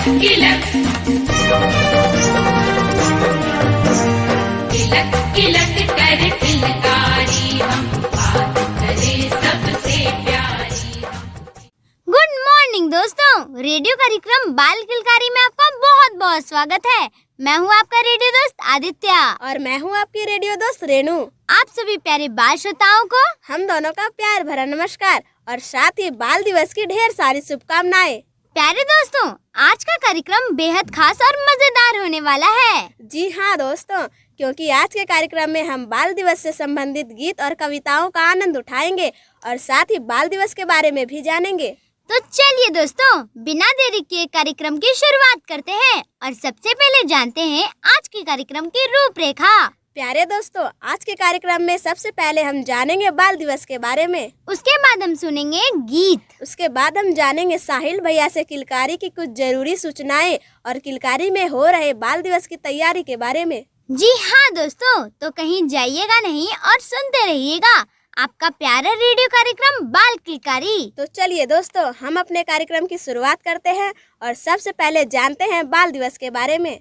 किलक किलक किलक कर किलकारी हम, बात करे सबसे प्यारी हम। गुड मॉर्निंग दोस्तों, रेडियो कार्यक्रम बाल किलकारी में आपका बहुत बहुत स्वागत है। मैं हूँ आपका रेडियो दोस्त आदित्य और मैं हूँ आपकी रेडियो दोस्त रेनू। आप सभी प्यारे बाल श्रोताओं को हम दोनों का प्यार भरा नमस्कार और साथ ही बाल दिवस की ढेर सारी शुभकामनाएं। प्यारे दोस्तों, आज का कार्यक्रम बेहद खास और मजेदार होने वाला है। जी हाँ दोस्तों, क्योंकि आज के कार्यक्रम में हम बाल दिवस से संबंधित गीत और कविताओं का आनंद उठाएंगे और साथ ही बाल दिवस के बारे में भी जानेंगे। तो चलिए दोस्तों, बिना देरी किए कार्यक्रम की शुरुआत करते हैं और सबसे पहले जानते हैं आज के कार्यक्रम की रूपरेखा। प्यारे दोस्तों, आज के कार्यक्रम में सबसे पहले हम जानेंगे बाल दिवस के बारे में। उसके बाद हम सुनेंगे गीत। उसके बाद हम जानेंगे साहिल भैया से किलकारी की कुछ जरूरी सूचनाएं और किलकारी में हो रहे बाल दिवस की तैयारी के बारे में। जी हाँ दोस्तों, तो कहीं जाइएगा नहीं और सुनते रहिएगा आपका प्यारा रेडियो कार्यक्रम बाल किलकारी। तो चलिए दोस्तों, हम अपने कार्यक्रम की शुरुआत करते हैं और सबसे पहले जानते हैं बाल दिवस के बारे में।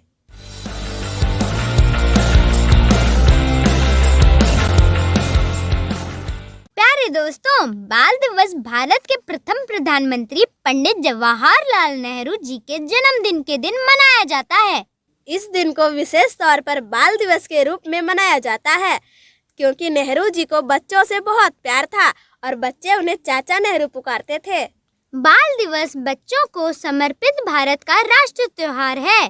प्यारे दोस्तों, बाल दिवस भारत के प्रथम प्रधानमंत्री पंडित जवाहरलाल नेहरू जी के जन्मदिन के दिन मनाया जाता है। इस दिन को विशेष तौर पर बाल दिवस के रूप में मनाया जाता है क्योंकि नेहरू जी को बच्चों से बहुत प्यार था और बच्चे उन्हें चाचा नेहरू पुकारते थे। बाल दिवस बच्चों को समर्पित भारत का राष्ट्रीय त्योहार है।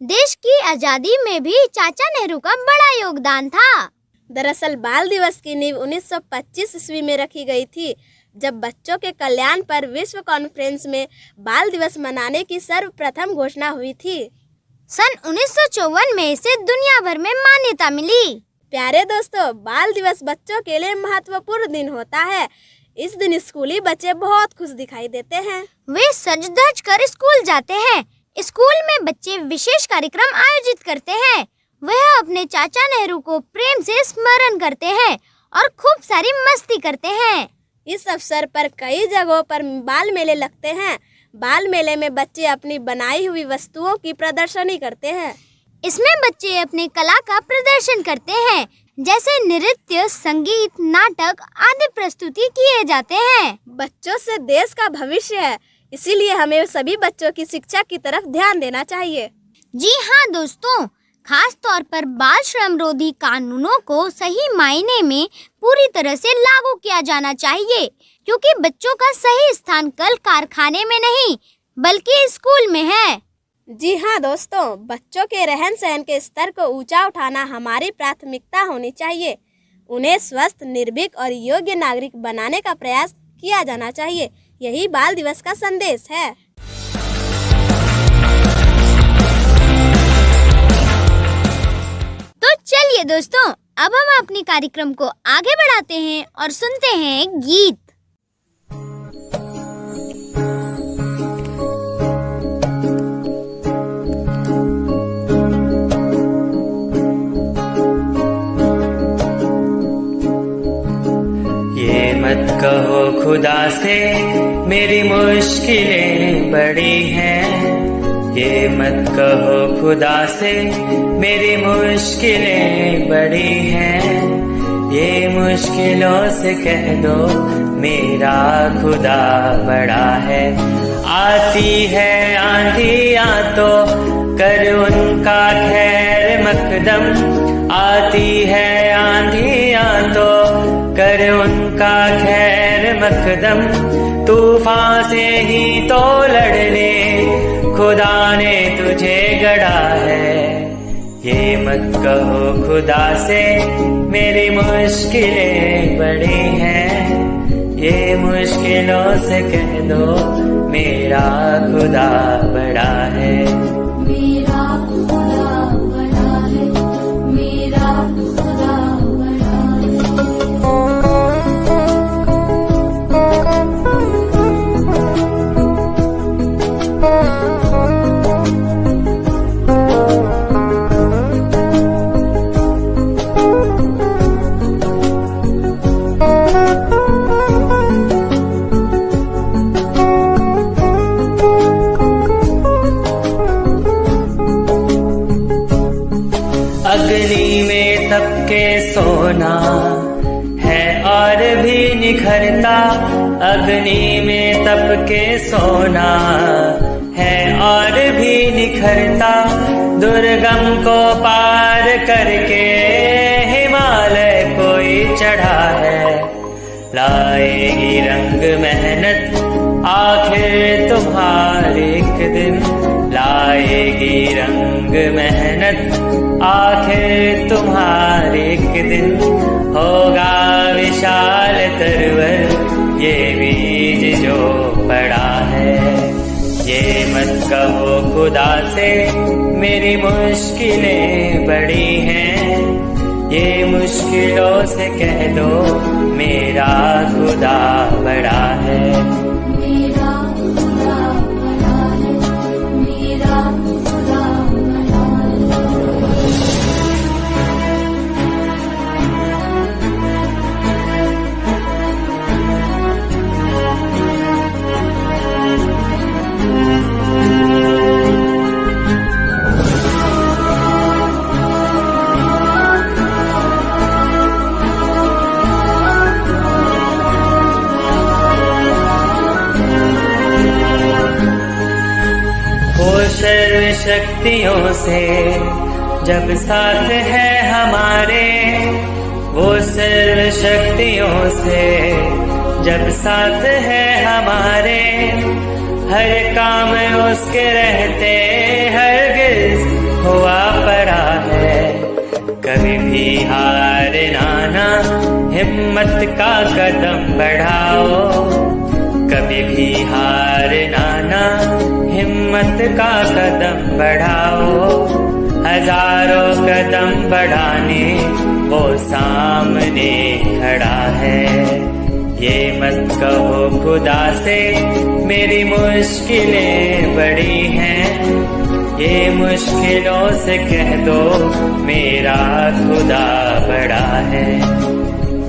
देश की आजादी में भी चाचा नेहरू का बड़ा योगदान था। दरअसल बाल दिवस की नींव 1925 ईस्वी में रखी गई थी, जब बच्चों के कल्याण पर विश्व कॉन्फ्रेंस में बाल दिवस मनाने की सर्वप्रथम घोषणा हुई थी। सन 1954 में इसे दुनिया भर में मान्यता मिली। प्यारे दोस्तों, बाल दिवस बच्चों के लिए महत्वपूर्ण दिन होता है। इस दिन स्कूली बच्चे बहुत खुश दिखाई देते हैं। वे सज धज कर स्कूल जाते हैं। स्कूल में बच्चे विशेष कार्यक्रम आयोजित करते हैं। वह अपने चाचा नेहरू को प्रेम से स्मरण करते हैं और खूब सारी मस्ती करते हैं। इस अवसर पर कई जगहों पर बाल मेले लगते हैं। बाल मेले में बच्चे अपनी बनाई हुई वस्तुओं की प्रदर्शनी करते हैं। इसमें बच्चे अपने कला का प्रदर्शन करते हैं, जैसे नृत्य, संगीत, नाटक आदि प्रस्तुति किए जाते हैं। बच्चों से देश का भविष्य है, इसीलिए हमें सभी बच्चों की शिक्षा की तरफ ध्यान देना चाहिए। जी हाँ दोस्तों, खास तौर पर बाल श्रम रोधी कानूनों को सही मायने में पूरी तरह से लागू किया जाना चाहिए, क्योंकि बच्चों का सही स्थान कल कारखाने में नहीं बल्कि स्कूल में है। जी हाँ दोस्तों, बच्चों के रहन सहन के स्तर को ऊंचा उठाना हमारी प्राथमिकता होनी चाहिए। उन्हें स्वस्थ, निर्भीक और योग्य नागरिक बनाने का प्रयास किया जाना चाहिए। यही बाल दिवस का संदेश है। तो चलिए दोस्तों, अब हम अपनी कार्यक्रम को आगे बढ़ाते हैं और सुनते हैं गीत। ये मत कहो खुदा से मेरी मुश्किलें बड़ी हैं, ये मत कहो खुदा से मेरी मुश्किलें बड़ी हैं, ये मुश्किलों से कह दो मेरा खुदा बड़ा है। आती है आंधियां तो कर उनका खैर मकदम, आती है आंधियां तो कर उनका खैर मकदम, तूफान से ही तो लड़ने खुदा ने तुझे गढ़ा है। ये मत कहो खुदा से मेरी मुश्किलें बड़ी हैं, ये मुश्किलों से कह दो मेरा खुदा बड़ा है। मेरा खुदा बड़ा है, मेरा खुदा बड़ा सोना है और भी निखरता, अग्नि में तप के सोना है और भी निखरता, दुर्गम को पार करके हिमालय कोई चढ़ा है। लाएगी रंग मेहनत आखिर तुम्हारे एक दिन, लाएगी रंग मेहनत आखिर तुम्हारे एक दिन, होगा विशाल तरवर ये बीज जो पड़ा है। ये मत कहो खुदा से मेरी मुश्किलें बड़ी हैं, ये मुश्किलों से कह दो मेरा खुदा बड़ा है। मेरा खुदा बड़ा है, मेरा खुदा बड़ा है। सर्व शक्तियों से जब साथ है हमारे, वो सर्व शक्तियों से जब साथ है हमारे, हर काम उसके रहते हरगिज हुआ पड़ा है। कभी भी हार ना हिम्मत का कदम बढ़ाओ, कभी भी हार ना हिम्मत का कदम बढ़ाओ, हजारों कदम बढ़ाने वो सामने खड़ा है। ये मत कहो खुदा से मेरी मुश्किलें बड़ी हैं, ये मुश्किलों से कह दो मेरा खुदा बड़ा है।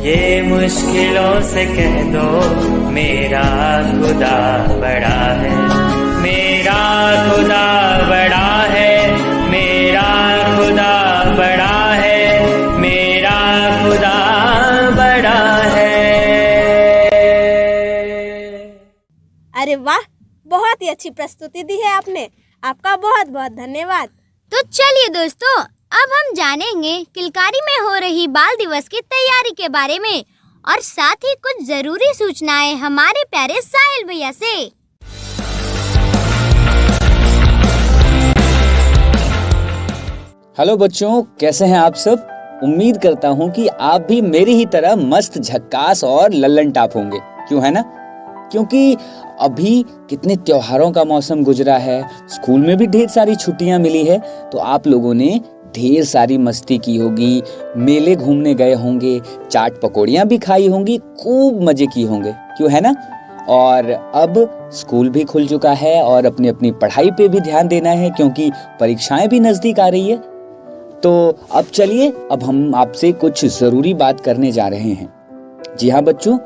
ये मुश्किलों से कह दो मेरा खुदा बड़ा है। मेरा खुदा बड़ा है, मेरा खुदा बड़ा है, मेरा खुदा बड़ा है। अरे वाह, बहुत ही अच्छी प्रस्तुति दी है आपने, आपका बहुत बहुत धन्यवाद। तो चलिए दोस्तों, अब हम जानेंगे किलकारी में हो रही बाल दिवस की तैयारी के बारे में, और साथ ही कुछ जरूरी सूचनाएं हमारे प्यारे साहिल भैया से। हेलो बच्चों, कैसे हैं आप सब? उम्मीद करता हूं कि आप भी मेरी ही तरह मस्त, झक्कास और लल्लन टाप होंगे। क्यों, है ना? क्योंकि अभी कितने त्योहारों का मौसम गुजरा है, स्कूल में भी ढेर सारी छुट्टियां मिली है, तो आप लोगों ने ढेर सारी मस्ती की होगी, मेले घूमने गए होंगे, चाट पकौड़ियां भी खाई होंगी, खूब मजे किए होंगे। क्यों, है ना? और अब स्कूल भी खुल चुका है और अपनी अपनी पढ़ाई पे भी ध्यान देना है, क्योंकि परीक्षाएं भी नजदीक आ रही है। तो अब चलिए, अब हम आपसे कुछ जरूरी बात करने जा रहे हैं। जी हाँ बच्चों,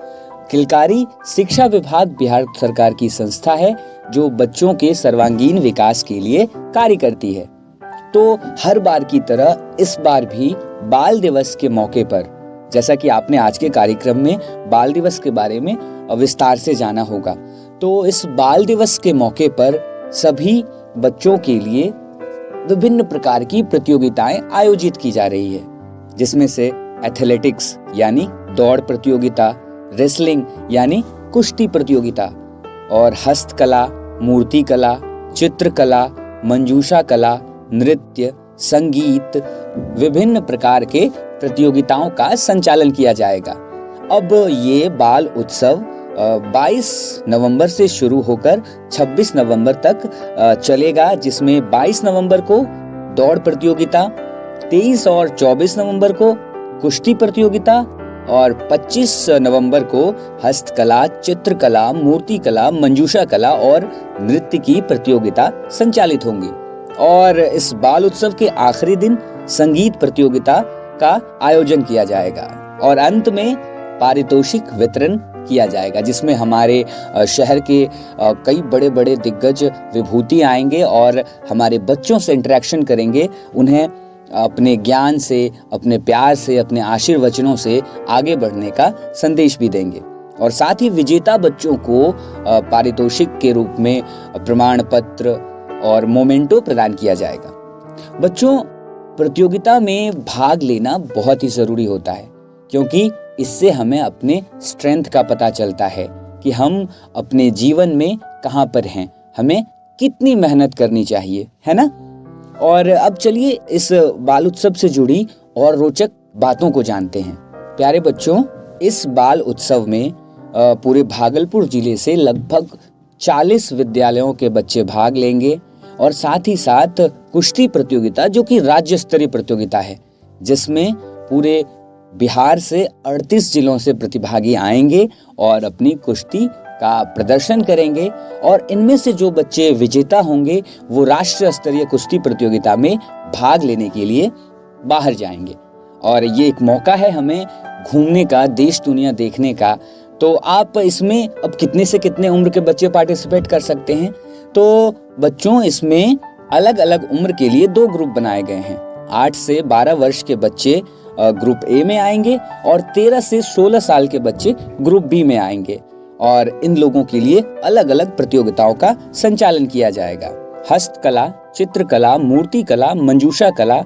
किलकारी शिक्षा विभाग बिहार सरकार की संस्था है जो बच्चों के सर्वांगीण विकास के लिए कार्य करती है। तो हर बार की तरह इस बार भी बाल दिवस के मौके पर, जैसा कि आपने आज के कार्यक्रम में बाल दिवस के बारे में विस्तार से जाना होगा, तो इस बाल दिवस के मौके पर सभी बच्चों के लिए विभिन्न प्रकार की प्रतियोगिताएं आयोजित की जा रही है, जिसमें से एथलेटिक्स यानी दौड़ प्रतियोगिता, रेसलिंग यानी कुश्ती प्रतियोगिता, और हस्तकला, मूर्ति कला, चित्रकला, मंजूषा कला, नृत्य, संगीत, विभिन्न प्रकार के प्रतियोगिताओं का संचालन किया जाएगा। अब ये बाल उत्सव 22 नवंबर से शुरू होकर 26 नवंबर तक चलेगा, जिसमें 22 नवंबर को दौड़ प्रतियोगिता, 23 और 24 नवंबर को कुश्ती प्रतियोगिता, और 25 नवंबर को हस्तकला, चित्रकला, मूर्ति कला, मंजूषा कला और नृत्य की प्रतियोगिता संचालित होंगी। और इस बाल उत्सव के आखिरी दिन संगीत प्रतियोगिता का आयोजन किया जाएगा और अंत में पारितोषिक वितरण किया जाएगा, जिसमें हमारे शहर के कई बड़े बड़े दिग्गज विभूति आएंगे और हमारे बच्चों से इंटरेक्शन करेंगे, उन्हें अपने ज्ञान से, अपने प्यार से, अपने आशीर्वचनों से आगे बढ़ने का संदेश भी देंगे। और साथ ही विजेता बच्चों को पारितोषिक के रूप में प्रमाण पत्र और मोमेंटो प्रदान किया जाएगा। बच्चों, प्रतियोगिता में भाग लेना बहुत ही जरूरी होता है, क्योंकि इससे हमें अपने स्ट्रेंथ का पता चलता है कि हम अपने जीवन में कहाँ पर हैं, हमें कितनी मेहनत करनी चाहिए, है ना। और अब चलिए इस बाल उत्सव से जुड़ी और रोचक बातों को जानते हैं। प्यारे बच्चों, इस बाल उत्सव में पूरे भागलपुर जिले से लगभग 40 विद्यालयों के बच्चे भाग लेंगे और साथ ही साथ कुश्ती प्रतियोगिता, जो कि राज्य स्तरीय प्रतियोगिता है, जिसमें पूरे बिहार से 38 जिलों से प्रतिभागी आएंगे और अपनी कुश्ती का प्रदर्शन करेंगे। और इनमें से जो बच्चे विजेता होंगे वो राष्ट्रीय स्तरीय कुश्ती प्रतियोगिता में भाग लेने के लिए बाहर जाएंगे। और ये एक मौका है हमें घूमने का, देश दुनिया देखने का। तो आप इसमें अब कितने से कितने उम्र के बच्चे पार्टिसिपेट कर सकते हैं? तो बच्चों, इसमें अलग अलग उम्र के लिए 2 ग्रुप बनाए गए हैं। 8 से 12 वर्ष के बच्चे ग्रुप ए में आएंगे और 13 से 16 साल के बच्चे ग्रुप बी में आएंगे। और इन लोगों के लिए अलग अलग प्रतियोगिताओं का संचालन किया जाएगा। हस्तकला, चित्रकला, मूर्ति कला, मंजूषा कला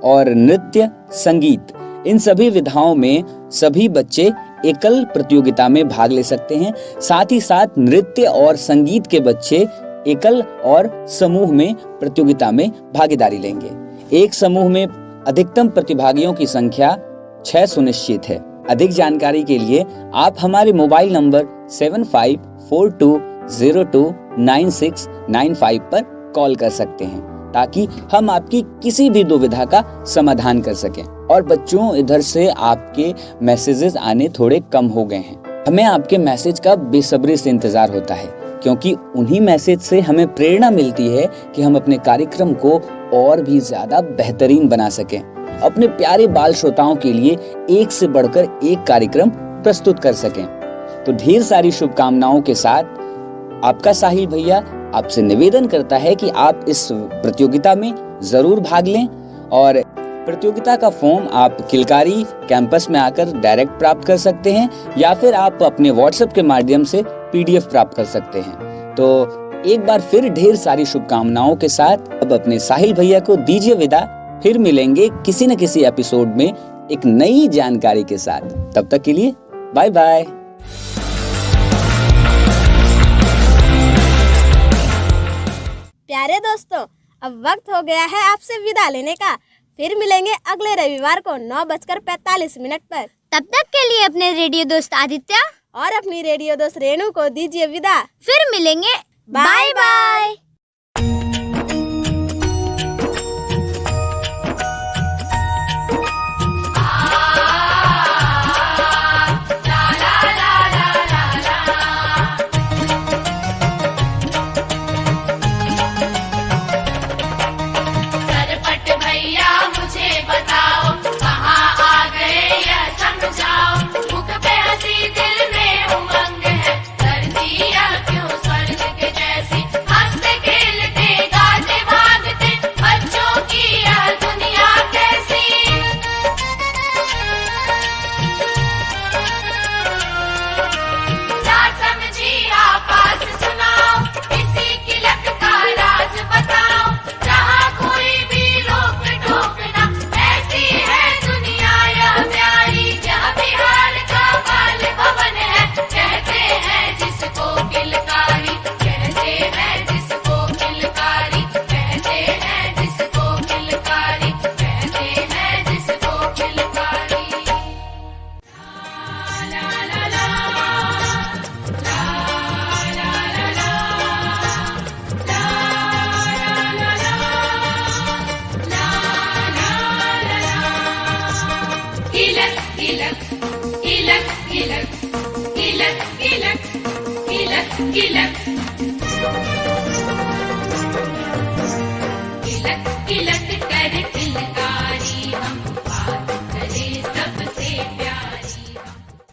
और नृत्य, संगीत, इन सभी विधाओं में सभी बच्चे एकल प्रतियोगिता में भाग ले सकते हैं। साथ ही साथ नृत्य और संगीत के बच्चे एकल और समूह में प्रतियोगिता में भागीदारी लेंगे। एक समूह में अधिकतम प्रतिभागियों की संख्या 6 सुनिश्चित है। अधिक जानकारी के लिए आप हमारे मोबाइल नंबर 7542029695 पर कॉल कर सकते हैं, ताकि हम आपकी किसी भी दुविधा का समाधान कर सकें। और बच्चों, इधर से आपके मैसेजेस आने थोड़े कम हो गए हैं। हमें आपके मैसेज का बेसब्री से इंतजार होता है, क्योंकि उन्हीं मैसेज से हमें प्रेरणा मिलती है कि हम अपने कार्यक्रम को और भी ज्यादा बेहतरीन बना सकें, अपने प्यारे बाल श्रोताओं के लिए एक से बढ़कर एक कार्यक्रम प्रस्तुत कर सकें। तो ढेर सारी शुभकामनाओं के साथ आपका साहिल भैया आपसे निवेदन करता है कि आप इस प्रतियोगिता में जरूर भाग लें। और प्रतियोगिता का फॉर्म आप किलकारी कैंपस में आकर डायरेक्ट प्राप्त कर सकते हैं, या फिर आप अपने व्हाट्सएप के माध्यम से PDF प्राप्त कर सकते हैं। तो एक बार फिर ढेर सारी शुभकामनाओं के साथ अब अपने साहिल भैया को दीजिए विदा। फिर मिलेंगे किसी न किसी एपिसोड में एक नई जानकारी के साथ। तब तक के लिए बाय बाय। प्यारे दोस्तों, अब वक्त हो गया है आपसे विदा लेने का। फिर मिलेंगे अगले रविवार को 9:45 पर। तब तक के लिए अपने रेडियो दोस्त आदित्य और अपनी रेडियो दोस्त रेणु को दीजिए विदा। फिर मिलेंगे। Bye bye. किलक कर